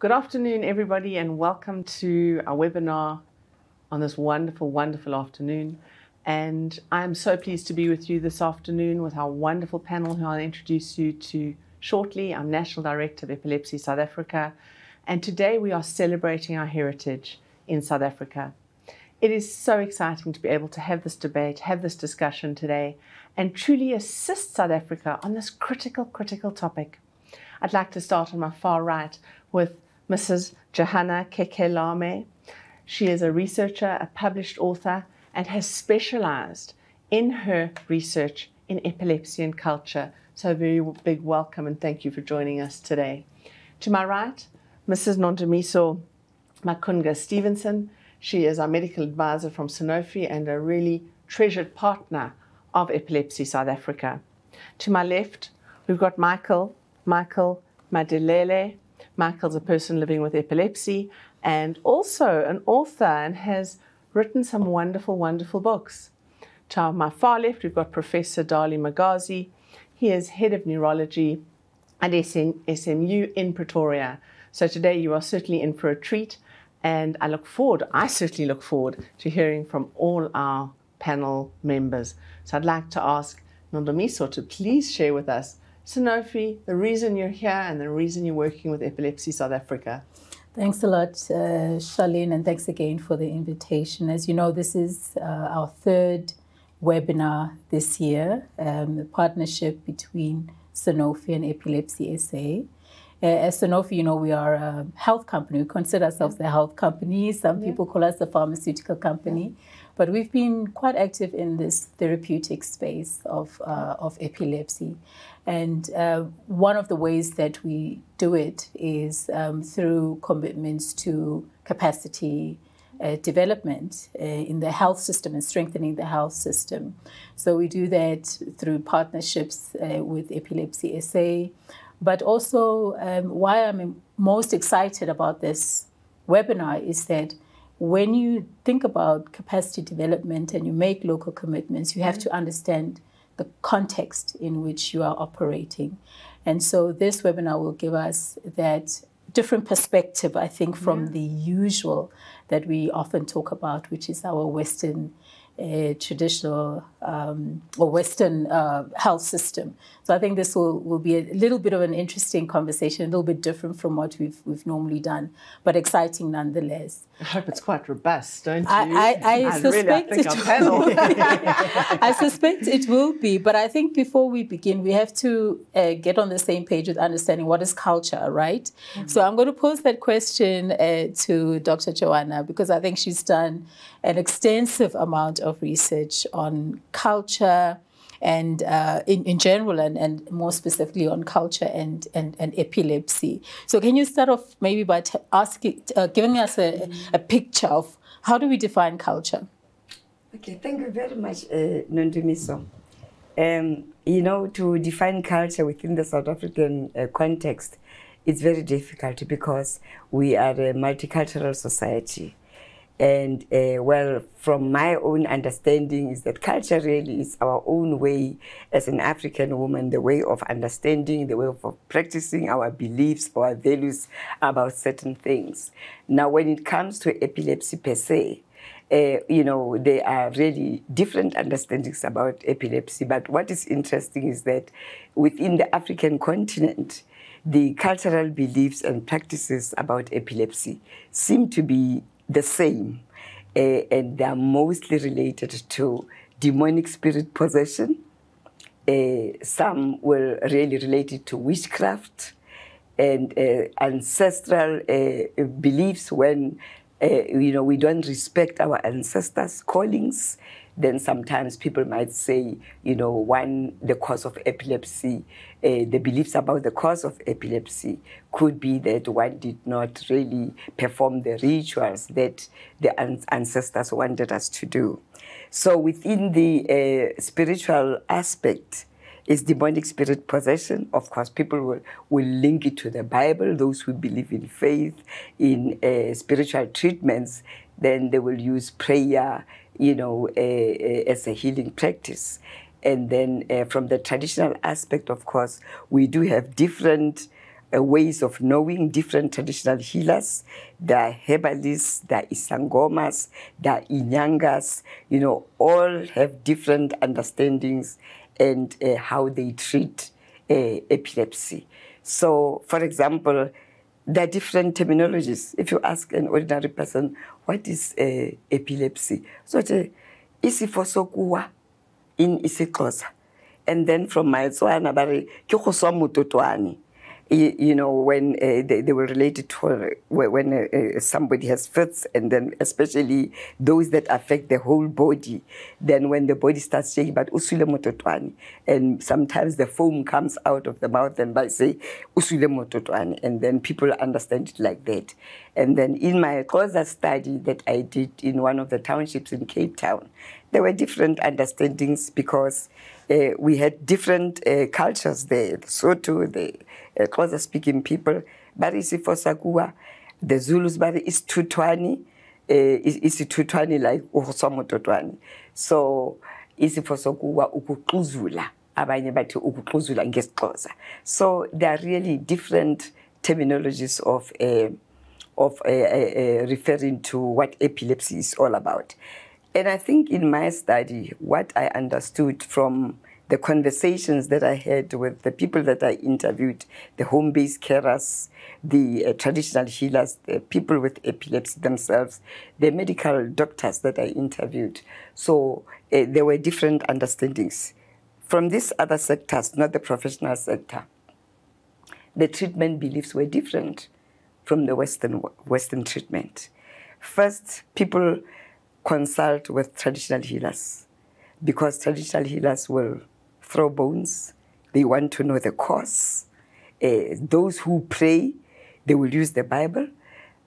Good afternoon, everybody, and welcome to our webinar on this wonderful, wonderful afternoon. And I'm so pleased to be with you this afternoon with our wonderful panel who I'll introduce you to shortly. I'm National Director of Epilepsy South Africa, and today we are celebrating our heritage in South Africa. It is so exciting to be able to have this debate, have this discussion today, and truly assist South Africa on this critical, critical topic. I'd like to start on my far right with Mrs. Johannah Keikelame. She is a researcher, a published author, and has specialized in her research in epilepsy and culture. So a very big welcome and thank you for joining us today. To my right, Mrs. Nondumiso Makhunga-Stevenson. She is our medical advisor from Sanofi and a really treasured partner of Epilepsy South Africa. To my left, we've got Michael Maliele. Michael's a person living with epilepsy and also an author and has written some wonderful, wonderful books. To my far left, we've got Professor Dali Magazi. He is head of neurology at SMU in Pretoria. So today you are certainly in for a treat, and I certainly look forward to hearing from all our panel members. So I'd like to ask Nondumiso to please share with us, Sanofi, the reason you're here and the reason you're working with Epilepsy South Africa. Thanks a lot, Sharlene, and thanks again for the invitation. As you know, this is our third webinar this year, the partnership between Sanofi and Epilepsy SA. As Sanofi, you know, we are a health company. We consider ourselves a health company. Some people call us a pharmaceutical company. But we've been quite active in this therapeutic space of epilepsy. And one of the ways that we do it is through commitments to capacity development in the health system and strengthening the health system. So we do that through partnerships with Epilepsy SA. But also, why I'm most excited about this webinar is that when you think about capacity development and you make local commitments, you have to understand the context in which you are operating. And so this webinar will give us that different perspective, I think, from the usual that we often talk about, which is our Western traditional or Western health system. So I think this will be a little bit of an interesting conversation, a little bit different from what we've normally done, but exciting nonetheless. I hope it's quite robust, don't you? I suspect I suspect it will be, but I think before we begin, we have to get on the same page with understanding what is culture, right? Mm-hmm. So I'm going to pose that question to Dr. Johannah, because I think she's done an extensive amount of research on culture and in general and more specifically on culture and epilepsy. So can you start off maybe by giving us a picture of how do we define culture? Okay, thank you very much, Nondumiso. You know, to define culture within the South African context, it's very difficult because we are a multicultural society. And well, from my own understanding is that culture really is our own way as an African woman, the way of understanding, the way of practicing our beliefs, our values about certain things. Now, when it comes to epilepsy per se, you know, there are really different understandings about epilepsy. But what is interesting is that within the African continent, the cultural beliefs and practices about epilepsy seem to be the same, and they are mostly related to demonic spirit possession. Some were really related to witchcraft and ancestral beliefs when you know, we don't respect our ancestors' callings. Then sometimes people might say, you know, the cause of epilepsy, the beliefs about the cause of epilepsy could be that one did not really perform the rituals that the ancestors wanted us to do. So within the spiritual aspect is demonic spirit possession. Of course, people will link it to the Bible. Those who believe in faith, in spiritual treatments, then they will use prayer, you know, as a healing practice. And then from the traditional aspect, of course, we do have different ways of knowing, different traditional healers. There are herbalists, there are isangomas, there are inyangas, you know, all have different understandings and how they treat epilepsy. So, for example, there are different terminologies. If you ask an ordinary person, what is epilepsy? So, isifo sokuwa in isiXhosa. And then from my Tswana, you know, when they were related to when somebody has fits, and then especially those that affect the whole body, then when the body starts shaking, but usule mototwani, and sometimes the foam comes out of the mouth, and by say usule mototwani, and then people understand it like that. And then in my Xhosa study that I did in one of the townships in Cape Town, there were different understandings because we had different cultures there. So too, the Xhosa-speaking people, bari isifo sakuwa, the Zulus bari is tutwani, is tutwani like uhosomototwani. So isifo sakuwa ukuxuzula, abanye bathi ukuxuzula ngesiXhosa. So there are really different terminologies of referring to what epilepsy is all about. And I think in my study, what I understood from the conversations that I had with the people that I interviewed, the home-based carers, the traditional healers, the people with epilepsy themselves, the medical doctors that I interviewed. So there were different understandings. From these other sectors, not the professional sector, the treatment beliefs were different from the Western treatment. First, people consult with traditional healers because traditional healers will throw bones. They want to know the cause. Those who pray, they will use the Bible.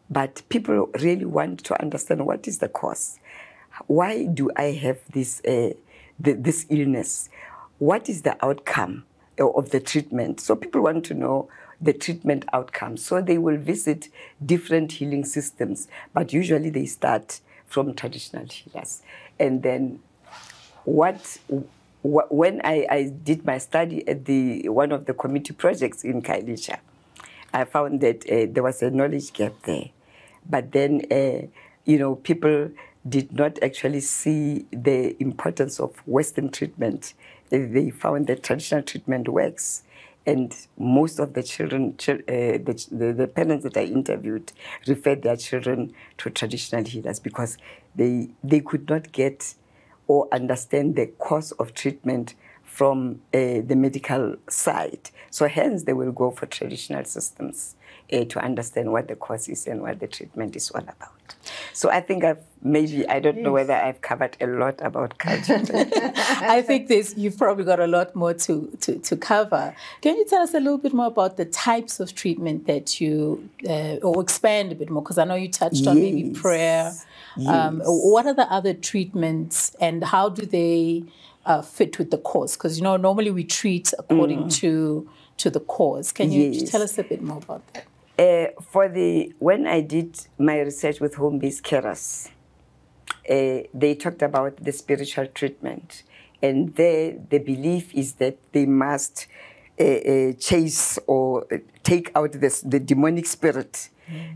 But people really want to understand what is the cause. Why do I have this, this illness? What is the outcome of the treatment? So people want to know the treatment outcome. So they will visit different healing systems, but usually they start from traditional healers. And then when I did my study at one of the community projects in Khayelitsha, I found that there was a knowledge gap there. But then, you know, people did not actually see the importance of Western treatment. They found that traditional treatment works. And most of the children, the parents that I interviewed referred their children to traditional healers because they could not get or understand the course of treatment from the medical side. So hence they will go for traditional systems to understand what the cause is and what the treatment is all about. So I think I don't know whether I've covered a lot about culture. I think you've probably got a lot more to cover. Can you tell us a little bit more about the types of treatment that you, or expand a bit more, because I know you touched on maybe prayer. Yes. What are the other treatments and how do they fit with the cause? Because, you know, normally we treat according to the cause. Can you tell us a bit more about that? When I did my research with home-based carers, they talked about the spiritual treatment. And the belief is that they must chase or take out the demonic spirit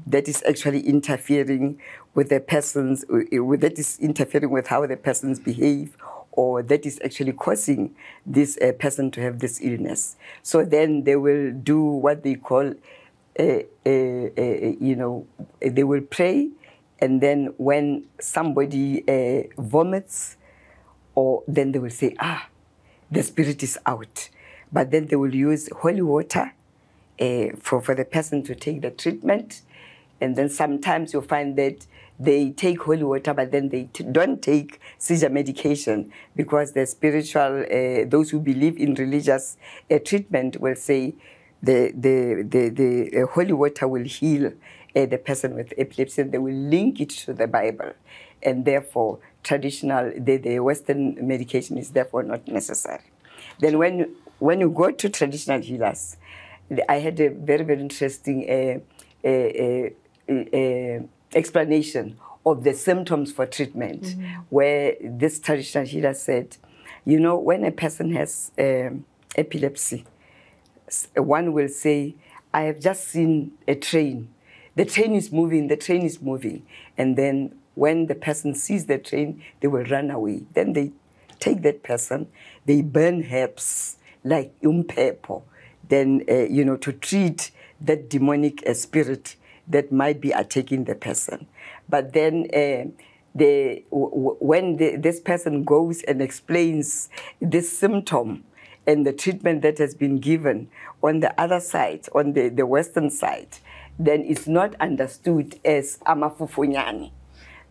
that is actually interfering with the persons, that is interfering with how the persons behave, or that is actually causing this person to have this illness. So then they will do what they call, you know, they will pray, and then when somebody vomits, or then they will say, the spirit is out. But then they will use holy water for the person to take the treatment. And then sometimes you'll find that they take holy water, but then they don't take seizure medication because the spiritual, those who believe in religious treatment will say the holy water will heal the person with epilepsy, and they will link it to the Bible. And therefore, traditional, the Western medication is therefore not necessary. Then when you go to traditional healers, I had a very, very interesting explanation of the symptoms for treatment, where this traditional healer said, you know, when a person has epilepsy, one will say, I have just seen a train. The train is moving, the train is moving. And then when the person sees the train, they will run away. Then they take that person, they burn herbs like umpepo, then, to treat that demonic spirit that might be attacking the person. But then when this person goes and explains this symptom and the treatment that has been given on the other side, on the Western side, then it's not understood as amafufunyani.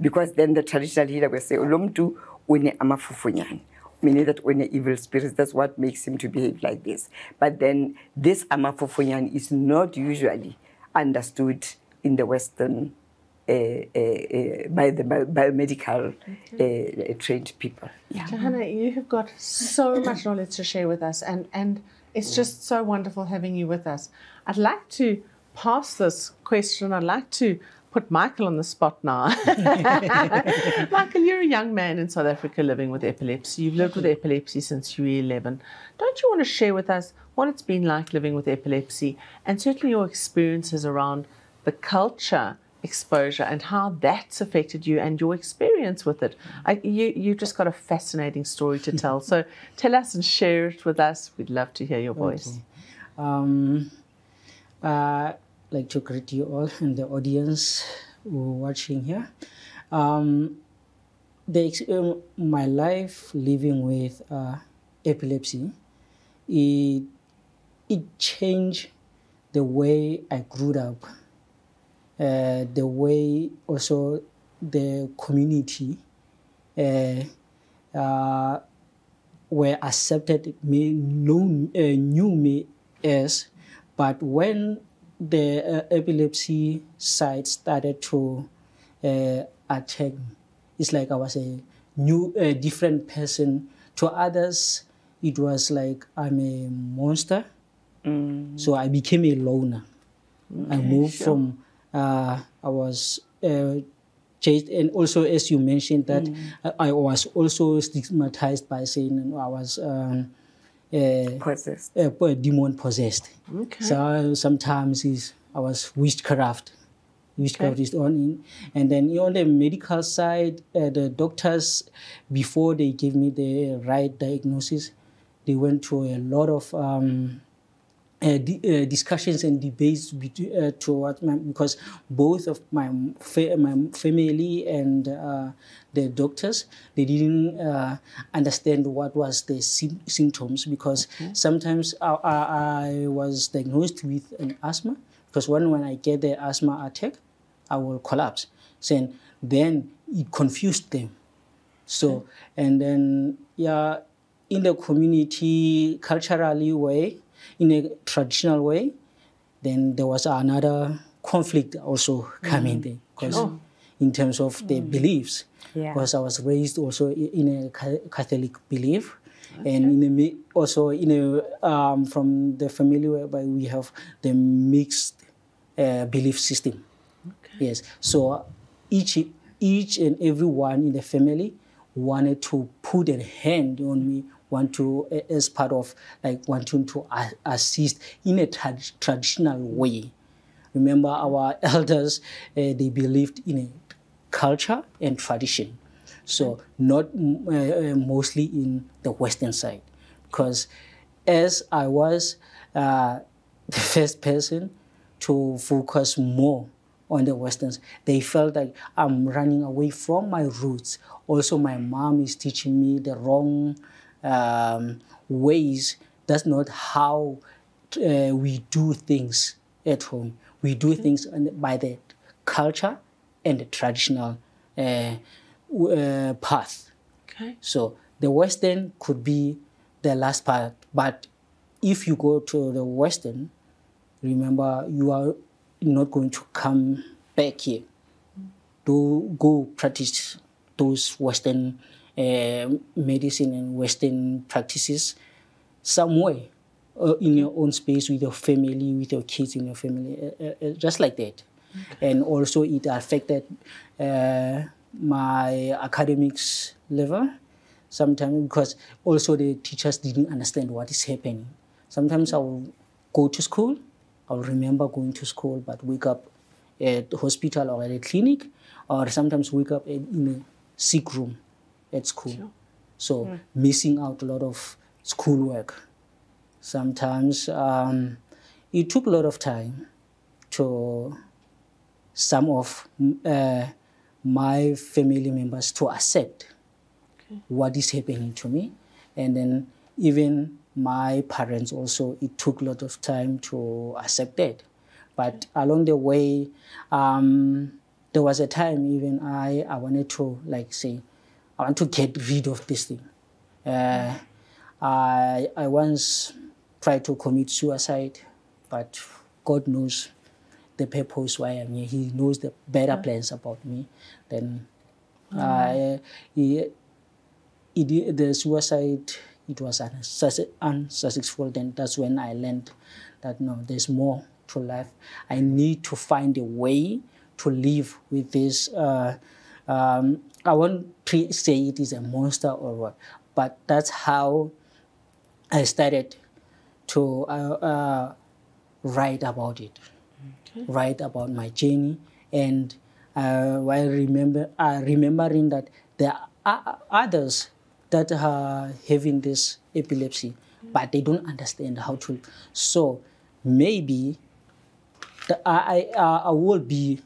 Because then the traditional healer will say, Olomtu une amafufunyani. Meaning that when evil spirits, that's what makes him to behave like this. But then this amafufunyani is not usually understood in the Western by the biomedical trained people. Yeah. Johannah, you have got so much knowledge to share with us, and it's just so wonderful having you with us. I'd like to pass this question. I'd like to put Michael on the spot now. Michael, you're a young man in South Africa living with epilepsy. You've lived with epilepsy since you were 11. Don't you want to share with us what it's been like living with epilepsy, and certainly your experiences around the culture exposure and how that's affected you and your experience with it? You've just got a fascinating story to tell. So tell us and share it with us. We'd love to hear your voice. Okay. I'd like to greet you all and the audience who are watching here. My life living with epilepsy, it changed the way I grew up. The way also the community were accepted me, knew me as, but when the epilepsy side started to attack me, it's like I was a different person. To others, it was like I'm a monster. So I became a loner. I moved from I was chased, and also as you mentioned that I was also stigmatized by saying I was possessed, demon possessed. Okay. So sometimes I was witchcraft. Witchcraft is on, and then on the medical side, the doctors, before they gave me the right diagnosis, they went through a lot of discussions and debates because both of my family and the doctors, they didn't understand what was the symptoms, because sometimes I was diagnosed with an asthma, because when I get the asthma attack, I will collapse. So then it confused them. So, and then, in the community, culturally way, in a traditional way, then there was another conflict also coming there, because in terms of the beliefs, because I was raised also in a Catholic belief, and also from the family whereby we have the mixed belief system. Yes, so each and every one in the family wanted to put a hand on me, as part of wanting to assist in a traditional way. Remember, our elders, they believed in a culture and tradition. So not mostly in the Western side. Because as I was the first person to focus more on the Westerns, they felt like I'm running away from my roots. Also, my mom is teaching me the wrong ways. That's not how we do things at home. We do things by the culture and the traditional path. Okay. So the Western could be the last part, but if you go to the Western, remember you are not going to come back here. To go practice those Western medicine and Western practices somewhere in your own space, with your family, with your kids in your family, just like that. Okay. And also it affected my academics level sometimes, because also the teachers didn't understand what is happening. Sometimes I will go to school I'll remember going to school, but wake up at the hospital or at a clinic, or sometimes wake up in a sick room at school. Sure. So missing out a lot of schoolwork. Sometimes it took a lot of time to some of my family members to accept what is happening to me. And then even my parents also, it took a lot of time to accept that. But along the way, there was a time even I wanted to say, I want to get rid of this thing. I once tried to commit suicide, but God knows the purpose why I'm here. He knows the better plans about me. Then the suicide, it was unsuccessful. Then that's when I learned that no, there's more to life. I need to find a way to live with this. I won't say it is a monster or what, but that's how I started to write about it, write about my journey, and while remembering that there are others that are having this epilepsy, but they don't understand how to. So maybe I will be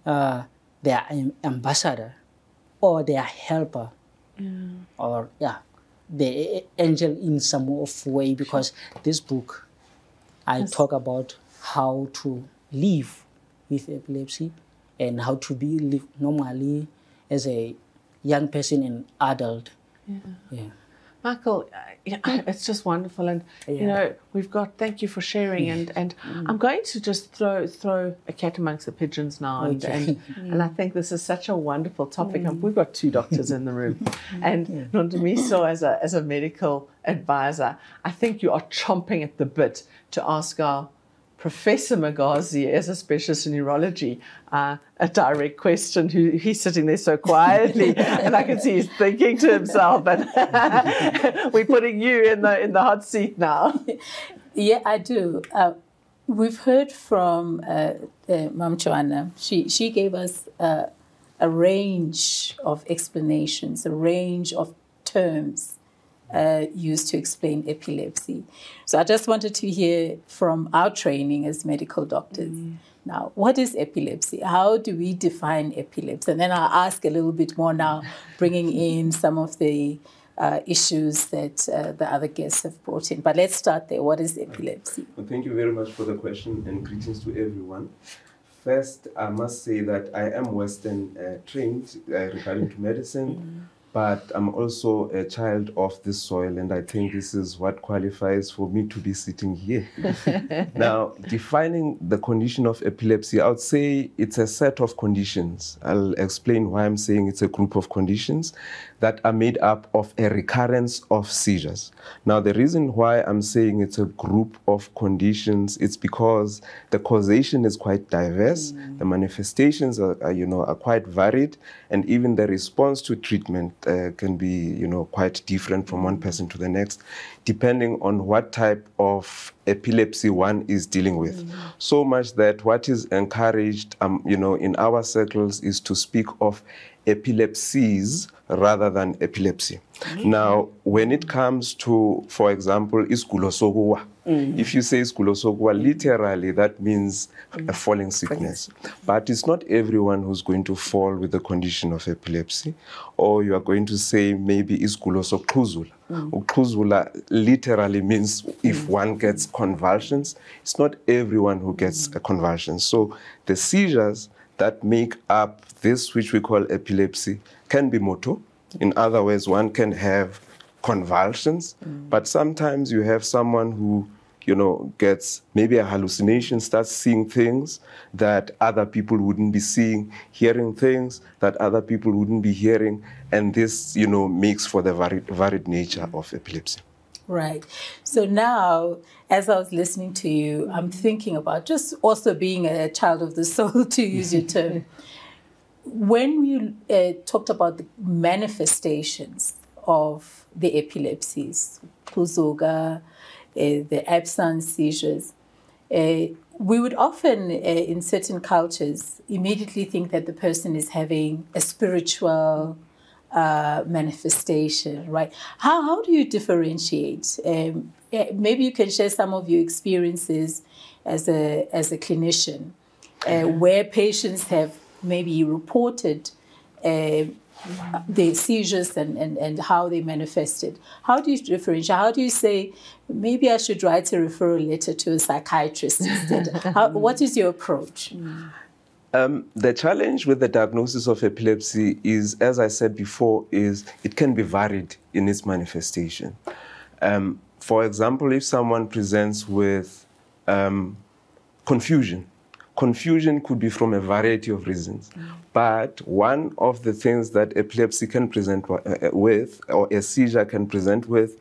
their ambassador or their helper, or the angel in some of way, because this book, I talk about how to live with epilepsy and how to live normally as a young person and adult. Michael, it's just wonderful, and you know, we've got. Thank you for sharing, and I'm going to just throw a cat amongst the pigeons now, and I think this is such a wonderful topic. And we've got two doctors in the room, and Nondumiso as a medical advisor, I think you are chomping at the bit to ask our Professor Magazi, as a specialist in neurology, a direct question. He's sitting there so quietly, and I can see he's thinking to himself. And we're putting you in the hot seat now. Yeah, I do. We've heard from Ma'am Johannah. She gave us a range of explanations, a range of terms used to explain epilepsy. So I just wanted to hear from our training as medical doctors. Now, what is epilepsy? How do we define epilepsy? And then I'll ask a little bit more now, bringing in some of the issues that the other guests have brought in. But let's start there. What is epilepsy? Well, thank you very much for the question, and greetings to everyone. First, I must say that I am Western trained regarding to medicine. But I'm also a child of this soil, and I think this is what qualifies for me to be sitting here. Now, defining the condition of epilepsy, I would say it's a set of conditions. I'll explain why I'm saying it's a group of conditions that are made up of a recurrence of seizures. Now, the reason why I'm saying it's a group of conditions, it's because the causation is quite diverse, the manifestations are quite varied, and even the response to treatment can be, quite different from one person to the next, depending on what type of epilepsy one is dealing with. So much that what is encouraged, in our circles is to speak of epilepsies rather than epilepsy. Now, when it comes to, for example, isigulo sokuwa, if you say isigulo sokuwa, literally that means a falling sickness. But it's not everyone who's going to fall with the condition of epilepsy, or you are going to say maybe isigulo sokuxhuzula. Uxhuzula literally means if one gets convulsions. It's not everyone who gets a convulsion. So the seizures that make up this, which we call epilepsy, can be motor. In other words, one can have convulsions, but sometimes you have someone who, gets maybe a hallucination, starts seeing things that other people wouldn't be seeing, hearing things that other people wouldn't be hearing, and this, makes for the varied nature of epilepsy. Right. So now, as I was listening to you, I'm thinking about just also being a child of the soul, to use your term. When you talked about the manifestations of the epilepsies, Kuzuga, the absence seizures, we would often, in certain cultures, immediately think that the person is having a spiritual manifestation, right? How do you differentiate? Maybe you can share some of your experiences as a clinician, where patients have maybe reported the seizures and how they manifested. How do you differentiate? How do you say, maybe I should write a referral letter to a psychiatrist instead? What is your approach? The challenge with the diagnosis of epilepsy is, as I said before, is it can be varied in its manifestation. For example, if someone presents with confusion could be from a variety of reasons. But one of the things that epilepsy can present with, or a seizure can present with,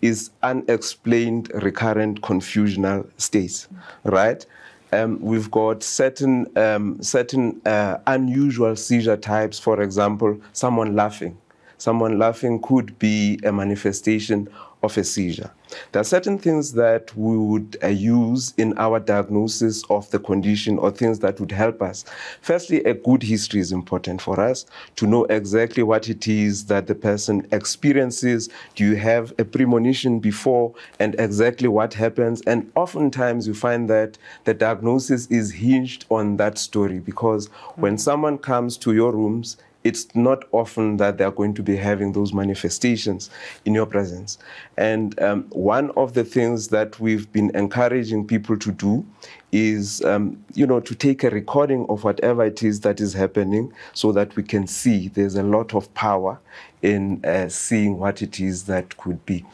is unexplained recurrent confusional states, right? We've got certain unusual seizure types. For example, someone laughing. Someone laughing could be a manifestation of a seizure. There are certain things that we would use in our diagnosis of the condition, or things that would help us. Firstly, a good history is important for us to know exactly what it is that the person experiences. Do you have a premonition before, and exactly what happens? And oftentimes you find that the diagnosis is hinged on that story, because when someone comes to your rooms, it's not often that they're going to be having those manifestations in your presence. And one of the things that we've been encouraging people to do is, to take a recording of whatever it is that is happening, so that we can see. There's a lot of power in seeing what it is that could be.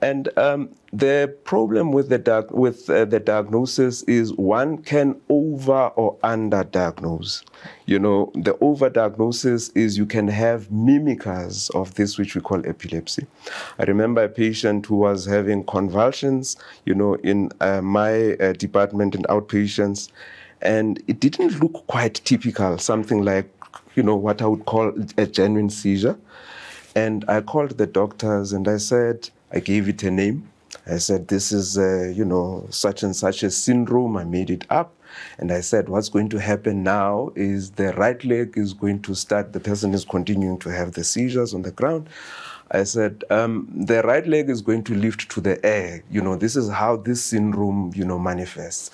And the problem with the diagnosis is one can over or under-diagnose. The over-diagnosis is you can have mimickers of this, which we call epilepsy. I remember a patient who was having convulsions, in my department in outpatients, and it didn't look quite typical, something like, what I would call a genuine seizure. And I called the doctors and I gave it a name. I said, this is, such and such a syndrome. I made it up. And I said, what's going to happen now is the right leg is going to start. The person is continuing to have the seizures on the ground. I said, the right leg is going to lift to the air. This is how this syndrome, manifests.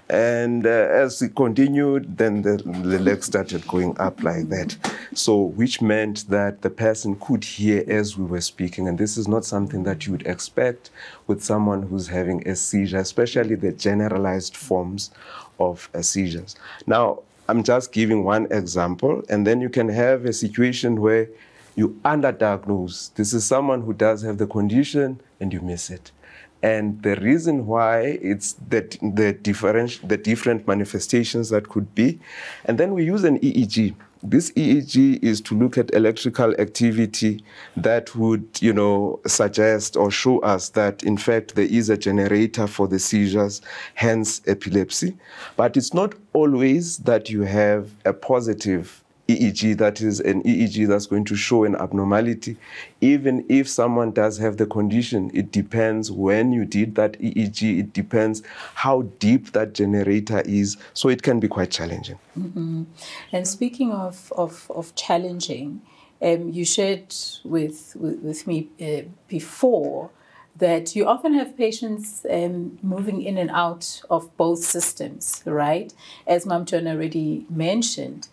And as it continued, then the leg started going up like that. So, which meant that the person could hear as we were speaking. And this is not something that you would expect with someone who's having a seizure, especially the generalized forms of seizures. Now, I'm just giving one example, and then you can have a situation where you underdiagnose. This is someone who does have the condition and you miss it. And the reason why it's the different manifestations that could be. And then we use an EEG. This EEG is to look at electrical activity that would, suggest or show us that, in fact, there is a generator for the seizures, hence epilepsy. But it's not always that you have a positive EEG, that is an EEG that's going to show an abnormality. Even if someone does have the condition, it depends when you did that EEG, it depends how deep that generator is, so it can be quite challenging. Mm-hmm. And speaking of challenging, you shared with me before that you often have patients moving in and out of both systems, right? As Mam John already mentioned,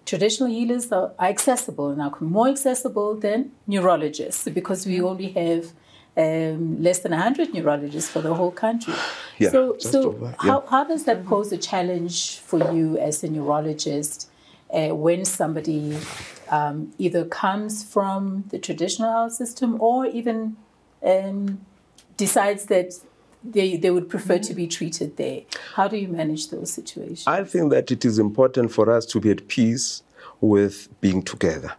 traditional healers are accessible now, more accessible than neurologists, because we only have less than 100 neurologists for the whole country. Yeah, how does that pose a challenge for you as a neurologist when somebody either comes from the traditional health system or even decides that they would prefer to be treated there? How do you manage those situations? I think that it is important for us to be at peace with being together.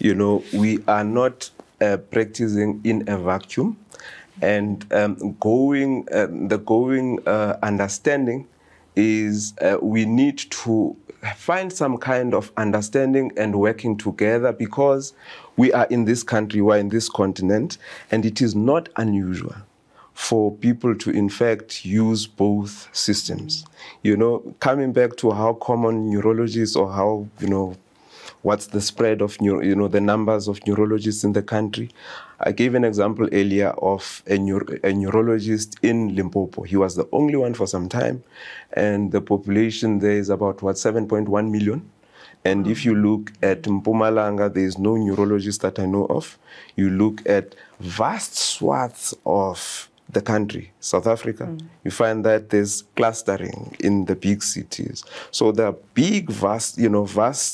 We are not practicing in a vacuum, and the going understanding is we need to find some kind of understanding and working together, because we are in this country, we are in this continent, and it is not unusual for people to in fact use both systems. You know, coming back to how common neurologists or how, you know, what's the spread of, the numbers of neurologists in the country. I gave an example earlier of a neurologist in Limpopo. He was the only one for some time, and the population there is about, 7.1 million. And if you look at Mpumalanga, there is no neurologist that I know of. You look at vast swaths of the country, South Africa, you find that there's clustering in the big cities. So there are big, vast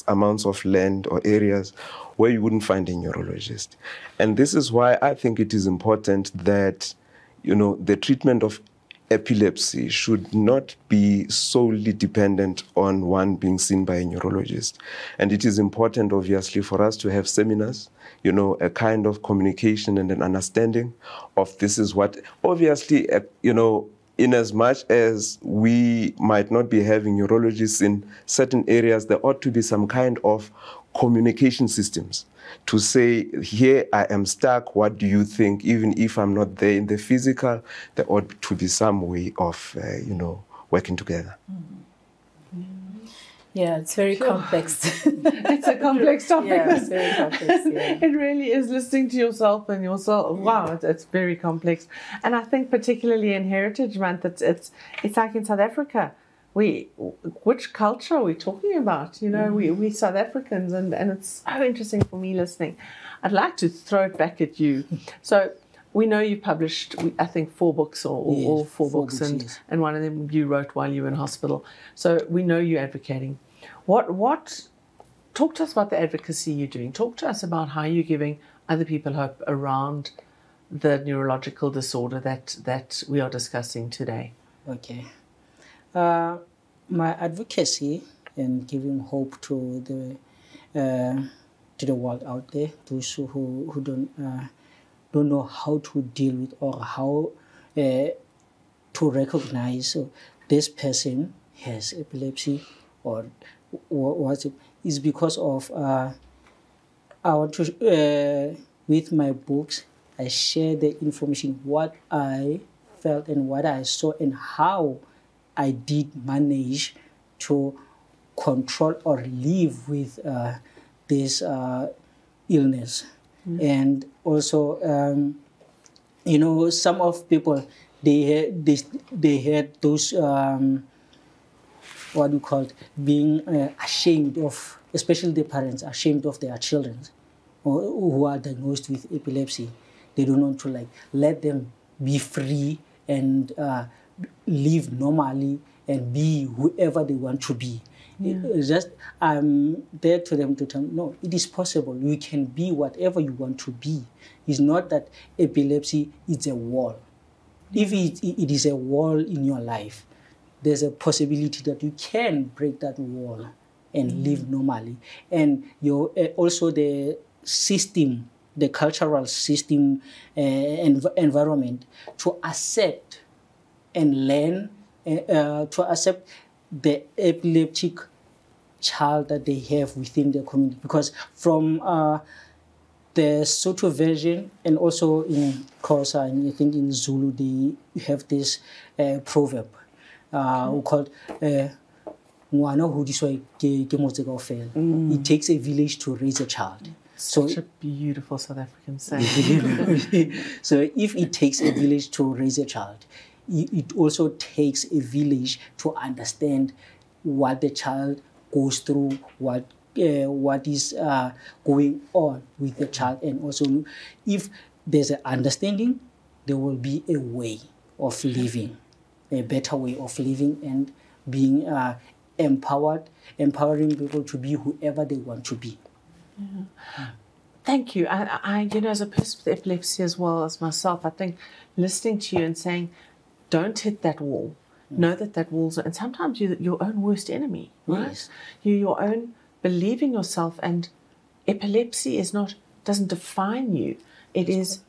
amounts of land or areas where you wouldn't find a neurologist. And this is why I think it is important that, the treatment of epilepsy should not be solely dependent on one being seen by a neurologist. And it is important, obviously, for us to have seminars, a kind of communication and an understanding of this is what, obviously, in as much as we might not be having neurologists in certain areas, there ought to be some kind of communication systems to say, here I am stuck, what do you think? Even if I'm not there in the physical, there ought to be some way of, working together. Yeah, it's very complex. It's a complex topic. Yeah, it's very complex. Yeah. It really is, listening to yourself and yourself. Wow, it's very complex. And I think particularly in Heritage Month, it's like in South Africa. Which culture are we talking about? We South Africans, and it's so interesting for me listening. I'd like to throw it back at you. So we know you published, I think, 4 books or all four books, and one of them you wrote while you were in hospital. So we know you're advocating. Talk to us about the advocacy you're doing. Talk to us about how you're giving other people hope around the neurological disorder that we are discussing today. Okay. My advocacy and giving hope to the world out there, those who don't know how to deal with or how to recognize this person has epilepsy or what is because of I want to with my books I share the information, what I felt and what I saw and how I did manage to control or live with this illness. And also, some of people, they had those, what you call it, being ashamed of, especially the parents, ashamed of their children who are diagnosed with epilepsy. They don't want to let them be free and live normally and be whoever they want to be. Just I'm there to them to tell them, no, it is possible. You can be whatever you want to be. It's not that epilepsy is a wall. If it is a wall in your life, there's a possibility that you can break that wall and live normally. And also the system, the cultural system and environment to accept and learn, to accept the epileptic child that they have within the community. Because from the Sotho version and also in Xhosa and I think in Zulu, they have this proverb called "Ngwana hodiswa ke motse kaofela." It takes a village to raise a child. Such a beautiful South African saying. So if it takes a village to raise a child, it also takes a village to understand what the child goes through, what is going on with the child. And also, if there's an understanding, there will be a way of living, a better way of living and being empowering people to be whoever they want to be. Thank you. I as a person with epilepsy as well as myself, I think listening to you and saying, don't hit that wall. Know that wall's, and sometimes you're your own worst enemy, right? Yes. You're your own, believing yourself, and epilepsy doesn't define you. It is,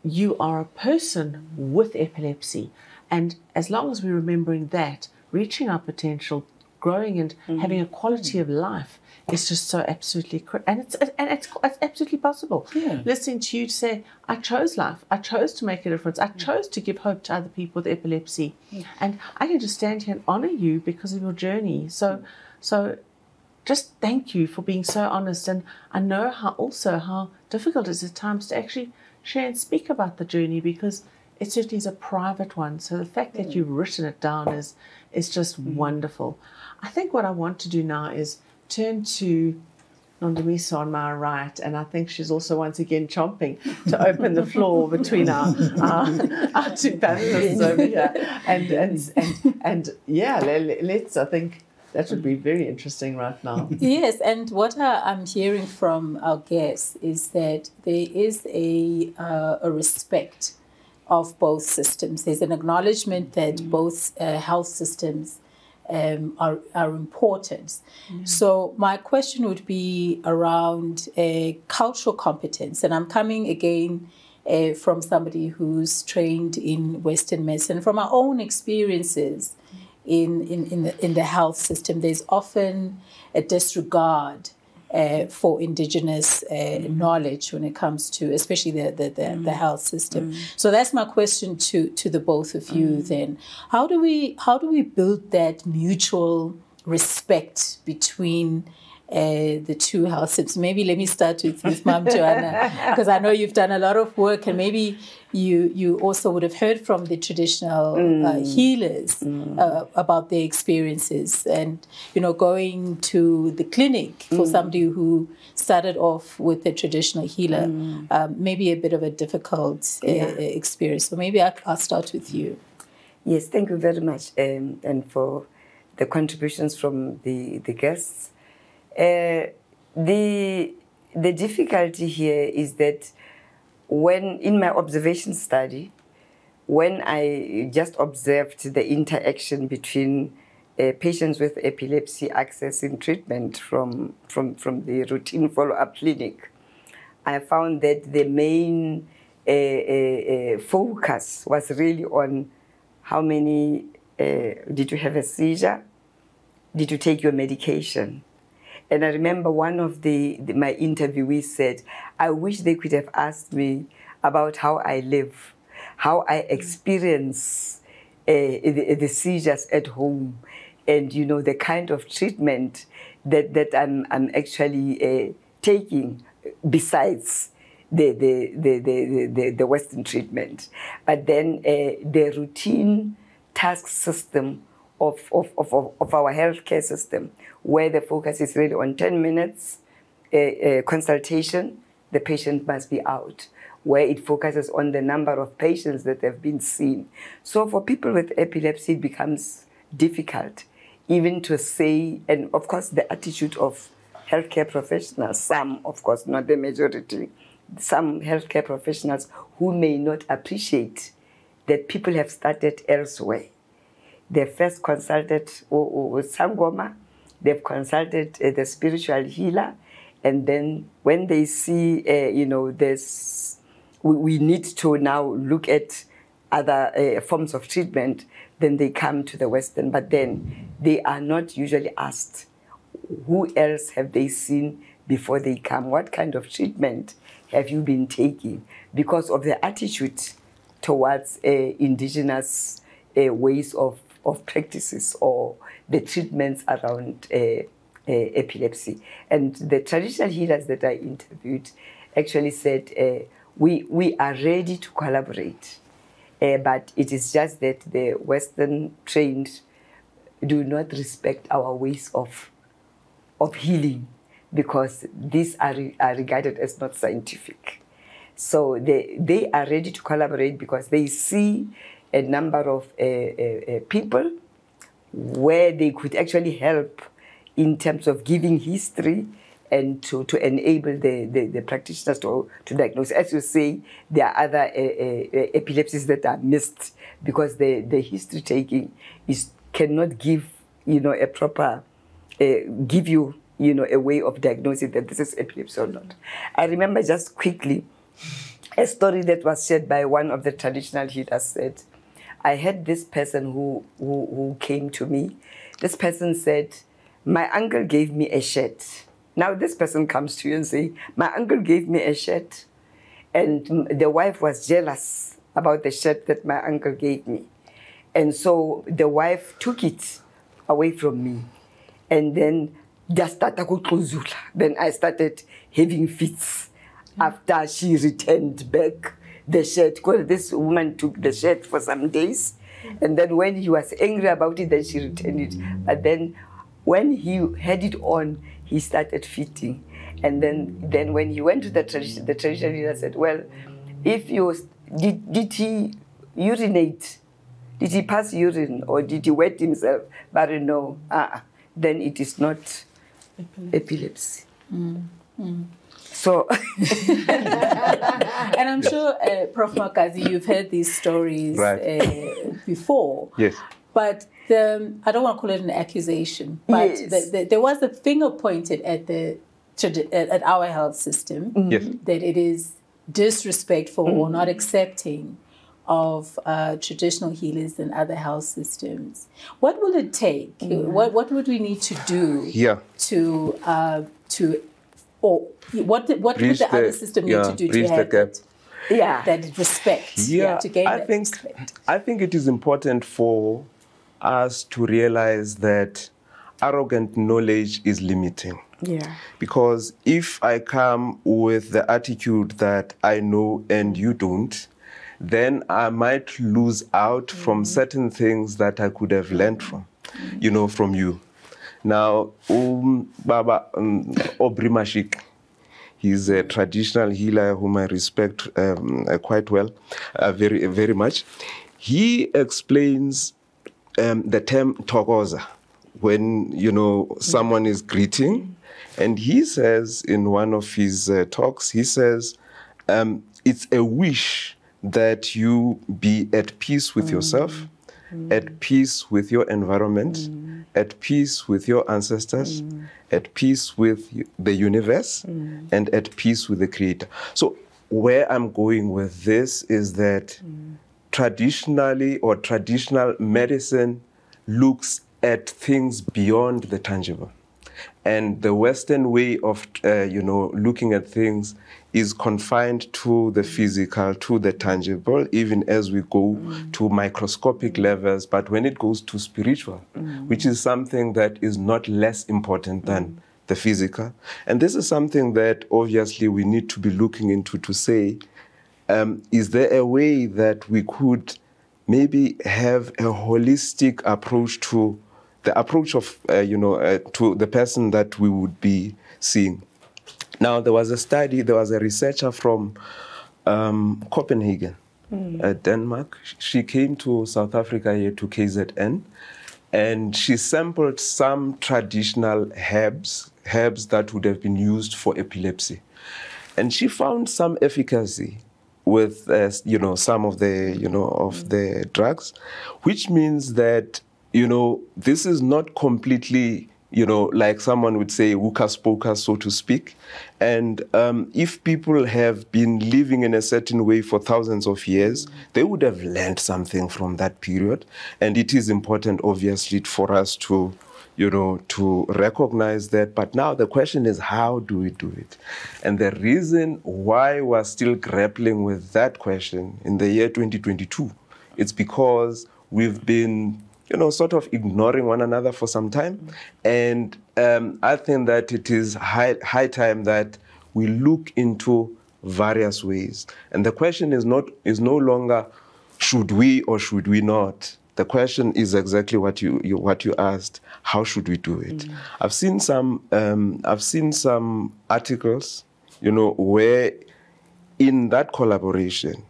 you are a person with epilepsy. And as long as we're remembering that, reaching our potential, growing and having a quality of life is just so absolutely and it's absolutely possible. Yeah. Listening to you say, I chose life, I chose to make a difference, I chose to give hope to other people with epilepsy, and I can just stand here and honor you because of your journey. So just thank you for being so honest, and I know how difficult it is at times to actually share and speak about the journey, because it certainly is a private one. So the fact that you've written it down is just wonderful. I think what I want to do now is turn to Nondumiso on my right, and I think she's also once again chomping to open the floor between our two panelists over here. And yeah, let's, I think that would be very interesting right now. Yes, and what I'm hearing from our guests is that there is a respect of both systems. There's an acknowledgement that both health systems are important. So my question would be around cultural competence, and I'm coming again from somebody who's trained in Western medicine. From our own experiences in the health system, there's often a disregard for indigenous knowledge when it comes to, especially the health system. So that's my question to the both of you. Then, how do we build that mutual respect between the two health systems? Maybe let me start with Ma'am Johannah, because I know you've done a lot of work, and maybe you also would have heard from the traditional healers about their experiences, and going to the clinic for somebody who started off with a traditional healer, maybe a bit of a difficult experience. So maybe I'll start with you. Yes, thank you very much, and for the contributions from the guests. The difficulty here is that when in my observation study, when I just observed the interaction between patients with epilepsy accessing treatment from the routine follow-up clinic, I found that the main focus was really on how many, did you have a seizure? Did you take your medication? And I remember one of my interviewees said, I wish they could have asked me about how I live, how I experience the seizures at home, and the kind of treatment that I'm actually taking besides the Western treatment. But then the routine task system of our healthcare system, where the focus is really on 10 minutes consultation, the patient must be out, where it focuses on the number of patients that have been seen. So for people with epilepsy, it becomes difficult even to say, and of course the attitude of healthcare professionals, some, of course, not the majority, some healthcare professionals who may not appreciate that people have started elsewhere. They first consulted Sangoma, they've consulted the spiritual healer, and then when they see, we need to now look at other forms of treatment, then they come to the Western. But then they are not usually asked, who else have they seen before they come? What kind of treatment have you been taking? Because of the attitude towards indigenous ways of practices or the treatments around epilepsy. And the traditional healers that I interviewed actually said, we are ready to collaborate, but it is just that the Western trained do not respect our ways of healing, because these are regarded as not scientific. So they are ready to collaborate because they see a number of people where they could actually help in terms of giving history and to enable the practitioners to diagnose. As you say, there are other epilepsies that are missed because the history taking cannot give a proper give you a way of diagnosing that this is epilepsy or not. I remember just quickly a story that was shared by one of the traditional healers said, I had this person who came to me. This person said, my uncle gave me a shirt. Now this person comes to you and say, my uncle gave me a shirt. And the wife was jealous about the shirt that my uncle gave me. And so the wife took it away from me. And then I started having fits after she returned back the shirt, because this woman took the shirt for some days. And then when he was angry about it, then she returned it. But then when he had it on, he started fitting. And then when he went to the traditional leader said, well, if you, did he urinate? Did he pass urine or did he wet himself? But no, then it is not epilepsy. So, and I'm sure, Prof. Magazi, you've heard these stories before. Yes. But I don't want to call it an accusation, but yes. There was a finger pointed at our health system, yes. that it is disrespectful or not accepting of traditional healers and other health systems. What will it take? What would we need to do or what would the other system need to do to have that respect? To gain that respect. I think it is important for us to realize that arrogant knowledge is limiting. Yeah. Because if I come with the attitude that I know and you don't, then I might lose out from certain things that I could have learned from, from you. Now, Baba Obrimashik, he's a traditional healer whom I respect quite well, very, very much. He explains the term tokoza when, someone is greeting. And he says in one of his talks, he says, it's a wish that you be at peace with yourself, at peace with your environment, at peace with your ancestors, at peace with the universe, and at peace with the Creator. So where I'm going with this is that traditionally or traditional medicine looks at things beyond the tangible. And the Western way of, looking at things is confined to the physical, to the tangible, even as we go to microscopic levels. But when it goes to spiritual, which is something that is not less important than the physical, and this is something that obviously we need to be looking into to say, is there a way that we could maybe have a holistic approach to the approach of, to the person that we would be seeing? Now, there was a researcher from Copenhagen, Denmark. She came to South Africa here to KZN, and she sampled some traditional herbs that would have been used for epilepsy. And she found some efficacy with, some of the drugs, which means that this is not completely, like someone would say, hocus pocus, so to speak. And if people have been living in a certain way for thousands of years, they would have learned something from that period. And it is important, obviously, for us to, to recognize that. But now the question is, how do we do it? And the reason why we're still grappling with that question in the year 2022, it's because we've been sort of ignoring one another for some time. And I think that it is high time that we look into various ways. And the question is no longer, should we or should we not? The question is exactly what you asked. How should we do it? I've seen some articles, where in that collaboration,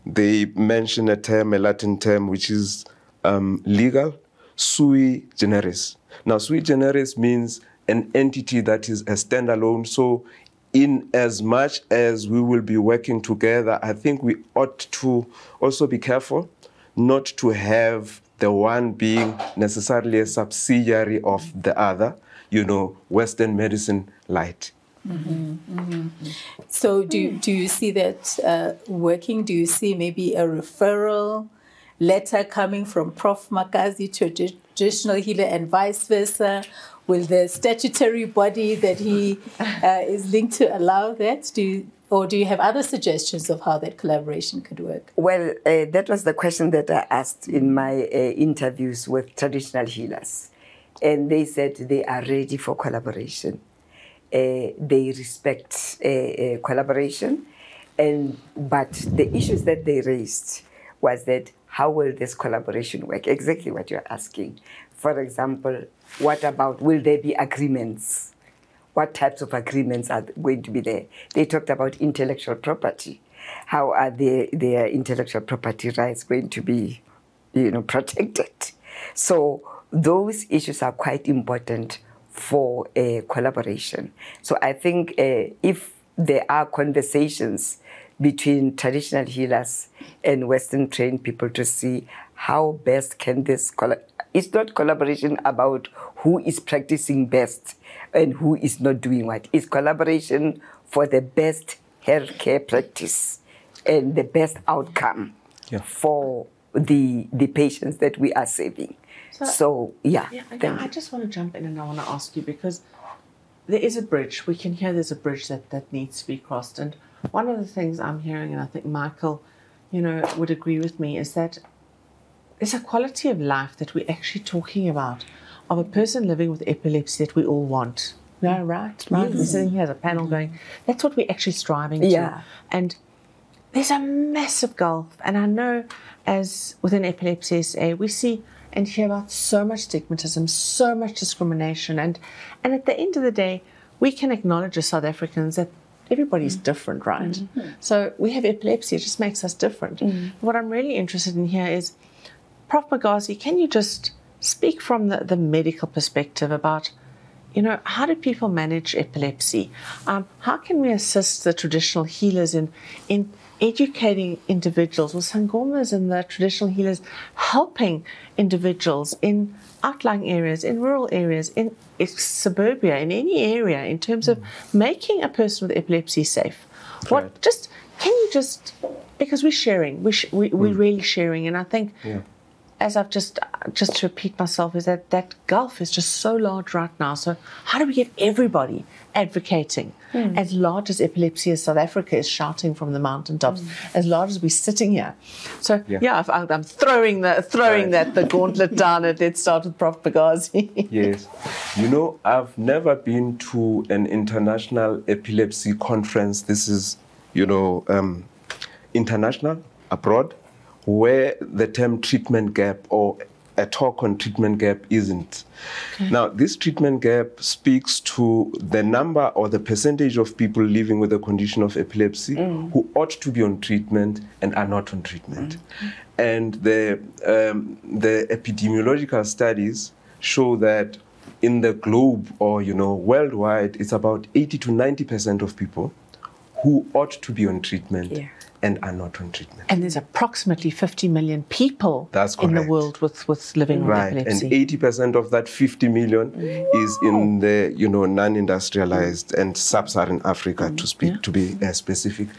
they mention a Latin term, which is legal, sui generis. Now, sui generis means an entity that is a standalone. So in as much as we will be working together, I think we ought to also be careful not to have the one being necessarily a subsidiary of the other, Western medicine light. So do you see that working? Do you see maybe a referral letter coming from Prof Magazi to a traditional healer and vice versa? Will the statutory body that he is linked to allow that? Or do you have other suggestions of how that collaboration could work? Well, that was the question that I asked in my interviews with traditional healers. And they said they are ready for collaboration. They respect collaboration. But the issues that they raised was that how will this collaboration work? Exactly what you're asking. For example, what about, will there be agreements? What types of agreements are going to be there? They talked about intellectual property. How are their intellectual property rights going to be, protected? So those issues are quite important for collaboration. So I think if there are conversations between traditional healers and Western trained people to see how best can this it's not collaboration about who is practicing best and who is not doing what. It's collaboration for the best healthcare practice and the best outcome for the patients that we are saving. So I just want to jump in and I want to ask you, because there is a bridge. We can hear there's a bridge that needs to be crossed. And one of the things I'm hearing, and I think Michael, would agree with me, is that there's a quality of life that we're actually talking about of a person living with epilepsy that we all want. No, right? Yes. We're sitting here as a panel going, that's what we're actually striving to. And there's a massive gulf. And I know as within Epilepsy SA, we see and hear about so much stigmatism, so much discrimination. And at the end of the day, we can acknowledge as South Africans that everybody's different, right? Mm-hmm. So we have epilepsy, it just makes us different. Mm-hmm. What I'm really interested in here is, Prof Magazi, can you just speak from the medical perspective about, how do people manage epilepsy? How can we assist the traditional healers in educating individuals, with sangomas and the traditional healers helping individuals in outlying areas, in rural areas, in suburbia, in any area, in terms of making a person with epilepsy safe? Right. Because we're sharing, we're really sharing, and I think, as I've just to repeat myself, is that gulf is just so large right now. So how do we get everybody advocating? As large as epilepsy as South Africa is shouting from the mountaintops, as large as we're sitting here. So I'm throwing the gauntlet down and let's start with Prof Magazi. Yes. I've never been to an international epilepsy conference. This is, international, abroad, where the term treatment gap or a talk on treatment gap isn't. Okay. Now, this treatment gap speaks to the number or the percentage of people living with a condition of epilepsy who ought to be on treatment and are not on treatment. And the epidemiological studies show that in the globe or, worldwide, it's about 80 to 90% of people who ought to be on treatment and are not on treatment. And there's approximately 50 million people in the world with living with epilepsy. And 80% of that 50 million is in the non-industrialized and sub-Saharan Africa, to be specific.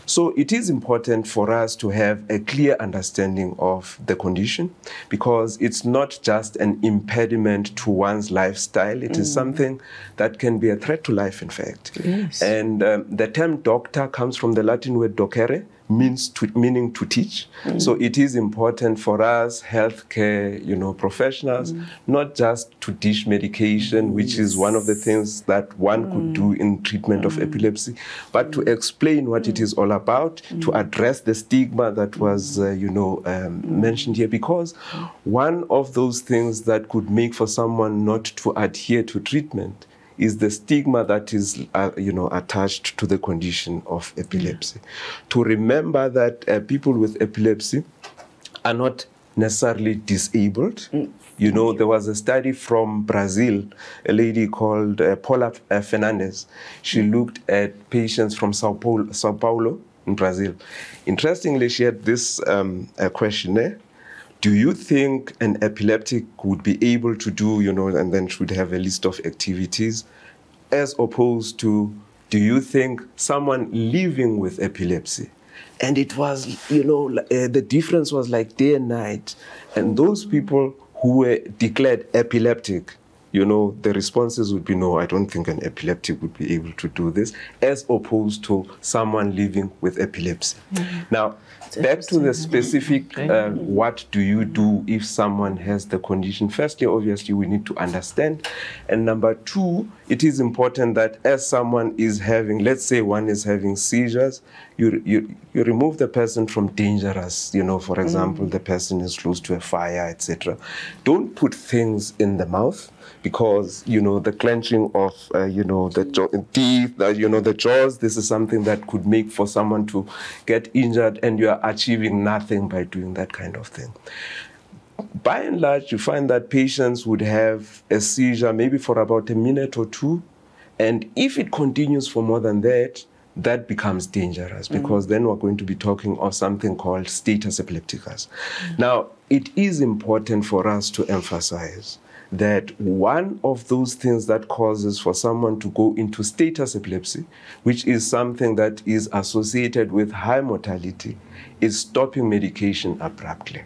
So it is important for us to have a clear understanding of the condition, because it's not just an impediment to one's lifestyle. It is something that can be a threat to life, in fact. Yes. And the term doctor comes from the Latin word docere, meaning to teach. So it is important for us healthcare, professionals, not just to dish medication, which is one of the things that one could do in treatment of epilepsy, but to explain what it is all about, to address the stigma that was, mentioned here, because one of those things that could make for someone not to adhere to treatment is the stigma that is, attached to the condition of epilepsy. To remember that people with epilepsy are not necessarily disabled. There was a study from Brazil, a lady called Paula Fernandez. She looked at patients from Sao Paulo in Brazil. Interestingly, she had this questionnaire. Do you think an epileptic would be able to do, and then should have a list of activities, as opposed to, do you think someone living with epilepsy and it was, the difference was like day and night. And those people who were declared epileptic, the responses would be, no, I don't think an epileptic would be able to do this, as opposed to someone living with epilepsy. Now, back to the specific, what do you do if someone has the condition? Firstly, obviously, we need to understand. And number two, it is important that as someone is having, let's say one is having seizures, you remove the person from dangerous, for example, the person is close to a fire, etc. Don't put things in the mouth, because, the clenching of, the teeth, the jaws, this is something that could make for someone to get injured, and you are achieving nothing by doing that kind of thing. By and large, you find that patients would have a seizure maybe for about a minute or two, and if it continues for more than that, that becomes dangerous, because then we're going to be talking of something called status epilepticus. Now, it is important for us to emphasize that one of those things that causes for someone to go into status epilepsy, which is something that is associated with high mortality, is stopping medication abruptly,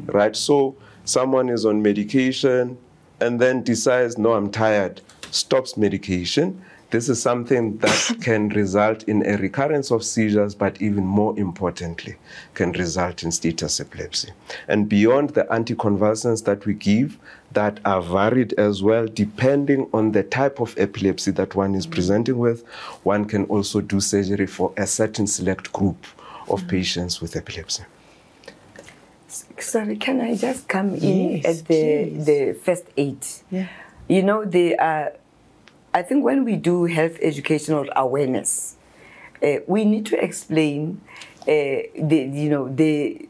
right? So someone is on medication and then decides, no, I'm tired, stops medication. This is something that can result in a recurrence of seizures, but even more importantly, can result in status epilepsy. And beyond the anticonvulsants that we give, that are varied as well, depending on the type of epilepsy that one is presenting with, one can also do surgery for a certain select group of patients with epilepsy. Sorry, can I just come in at the first aid? Yeah. I think when we do health educational awareness, we need to explain the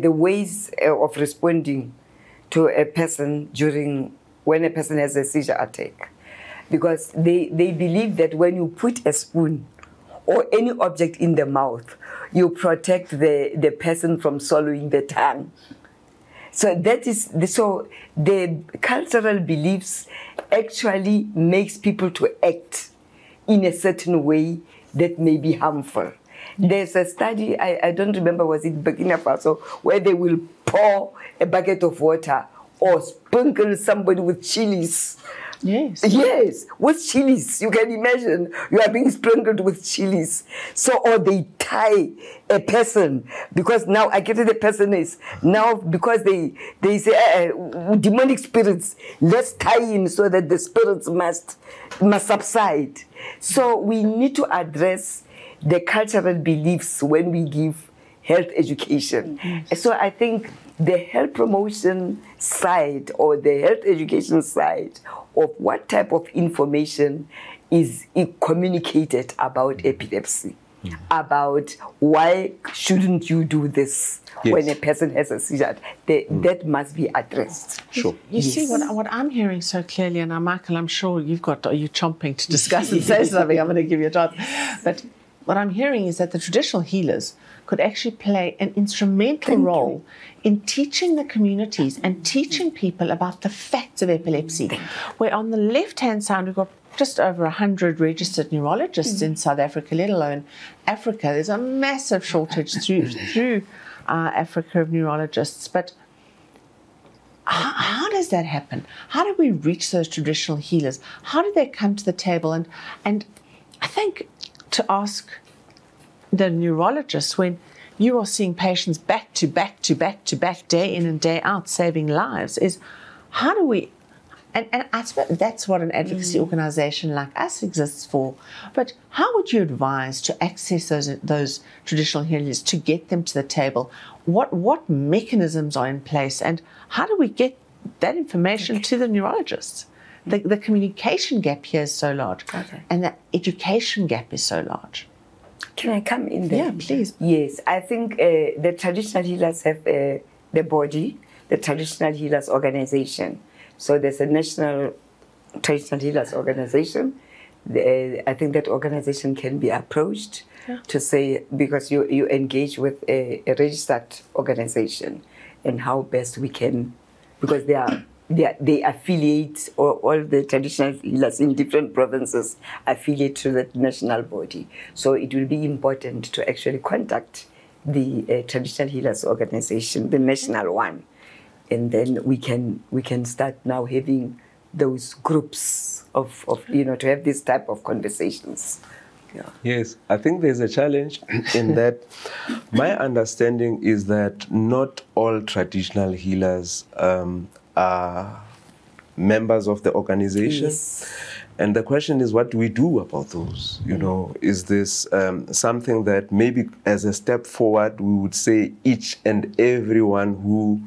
ways of responding to a person when a person has a seizure attack, because they believe that when you put a spoon or any object in the mouth, you protect the person from swallowing the tongue. So the cultural beliefs actually makes people to act in a certain way that may be harmful. There's a study, I don't remember, was it Burkina Faso, where they will pour a bucket of water or sprinkle somebody with chilies. Yes. Yes, with chilies. You can imagine you are being sprinkled with chilies. So, or they tie a person, because now I get it, the person is now, because they say demonic spirits, let's tie in so that the spirits must subside. So we need to address the cultural beliefs when we give health education. So I think the health promotion side or the health education side of what type of information is communicated about epilepsy, about why shouldn't you do this when a person has a seizure, that must be addressed. Sure. You see, what I'm hearing so clearly, and Michael, I'm sure you're chomping to discuss and say something, I'm going to give you a chance. But what I'm hearing is that the traditional healers could actually play an instrumental role in teaching the communities and teaching people about the facts of epilepsy. Where on the left-hand side, we've got just over 100 registered neurologists in South Africa, let alone Africa. There's a massive shortage through Africa of neurologists. But how does that happen? How do we reach those traditional healers? How do they come to the table? And I think to ask the neurologists, when you are seeing patients back to back to back to back, day in and day out, saving lives, is how do we, and I suppose that's what an advocacy organization like us exists for, but how would you advise to access those traditional healers, to get them to the table? What mechanisms are in place, and how do we get that information to the neurologists? The communication gap here is so large, and the education gap is so large. Can I come in there? Yeah, please. Yes, I think the traditional healers have the body, the traditional healers organization. So there's a national traditional healers organization. I think that organization can be approached to say, because you engage with a registered organization, and how best we can, because they they affiliate, or all the traditional healers in different provinces affiliate to the national body. So it will be important to actually contact the traditional healers organization, the national one, and then we can start now having those groups of to have this type of conversations. Yeah. Yes, I think there's a challenge in that my understanding is that not all traditional healers are members of the organization. Yes. And the question is, what do we do about those? Is this something that maybe as a step forward, we would say each and everyone who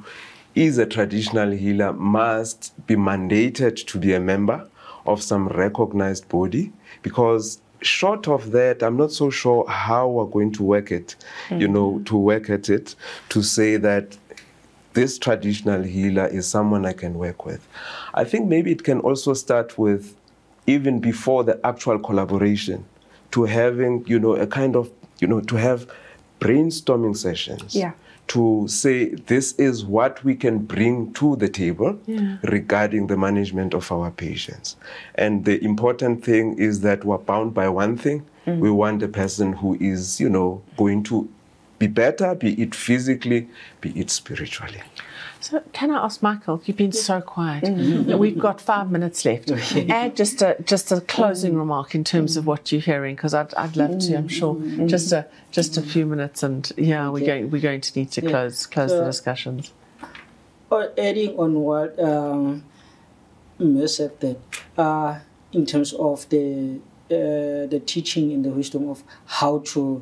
is a traditional healer must be mandated to be a member of some recognized body? Because short of that, I'm not so sure how we're going to work it, to work at it, to say that this traditional healer is someone I can work with. I think maybe it can also start with, even before the actual collaboration, to having, a kind of, to have brainstorming sessions. Yeah. To say this is what we can bring to the table regarding the management of our patients. And the important thing is that we're bound by one thing. We want a person who is, going to be better, be it physically, be it spiritually. So can I ask Michael, you've been so quiet. We've got 5 minutes left. Add just a closing remark in terms of what you're hearing, because I'd love to, I'm sure. Just a few minutes, and we're going to need to close the discussions. Adding on what Ms. said, that in terms of the teaching and the wisdom of how to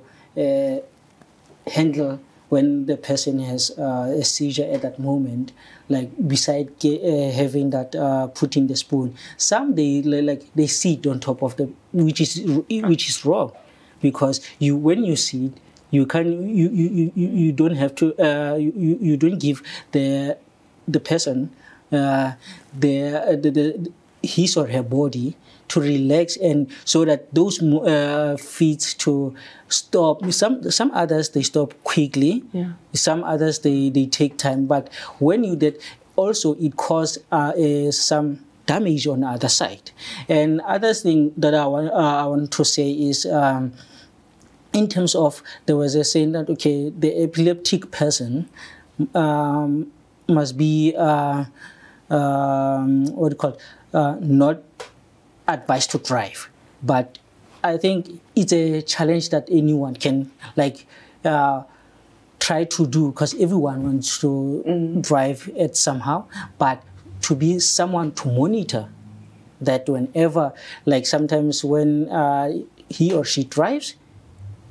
handle when the person has a seizure at that moment, like beside having that putting the spoon, some they sit on top of the, which is wrong, because when you sit, you don't have to you don't give the person his or her body to relax, and so that those feet to stop. Some others, they stop quickly. Yeah. Some others, they take time. But when you did, also it causes some damage on the other side. And other thing that I want to say is, in terms of, there was a saying that, okay, the epileptic person must be not advised to drive, but I think it's a challenge that anyone can try to do, because everyone wants to drive it somehow, but to be someone to monitor that whenever, sometimes when he or she drives,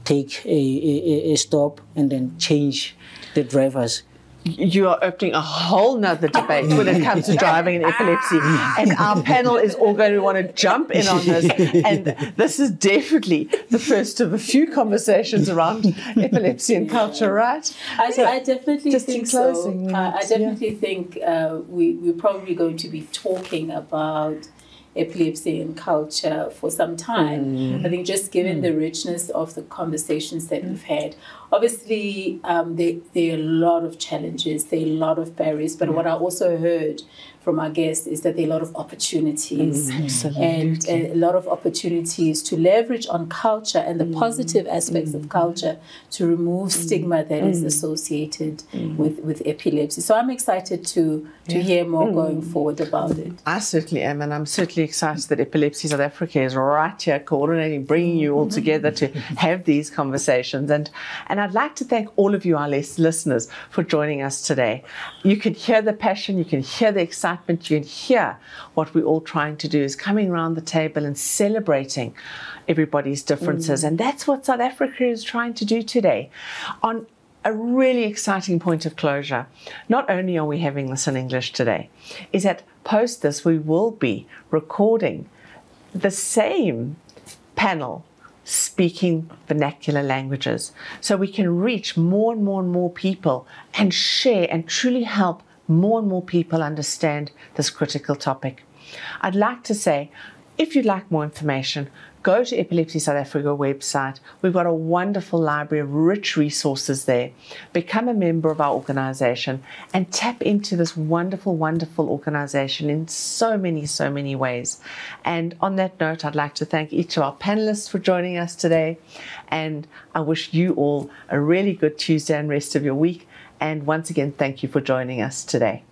take a stop and then change the drivers. You are opening a whole nother debate when it comes to driving and epilepsy, and our panel is all going to want to jump in on this, and this is definitely the first of a few conversations around epilepsy and culture, right? I definitely think so. I definitely think we're probably going to be talking about epilepsy and culture for some time. I think just given the richness of the conversations that we've had, obviously there are a lot of challenges, there are a lot of barriers, but what I also heard from our guests is that there are a lot of opportunities, and a lot of opportunities to leverage on culture and the positive aspects of culture to remove stigma that is associated with epilepsy. So I'm excited to hear more going forward about it. I certainly am, and I'm certainly excited that Epilepsy South Africa is right here coordinating, bringing you all together to have these conversations. And I'd like to thank all of you, our listeners, for joining us today. You can hear the passion, you can hear the excitement, you can hear what we're all trying to do is coming around the table and celebrating everybody's differences. And that's what South Africa is trying to do today. On a really exciting point of closure, not only are we having this in English today, is that post this we will be recording the same panel speaking vernacular languages, so we can reach more and more and more people and share and truly help more and more people understand this critical topic. I'd like to say, if you'd like more information, go to Epilepsy South Africa website. We've got a wonderful library of rich resources there. Become a member of our organization and tap into this wonderful, wonderful organization in so many ways. And on that note, I'd like to thank each of our panelists for joining us today. And I wish you all a really good Tuesday and rest of your week. And once again, thank you for joining us today.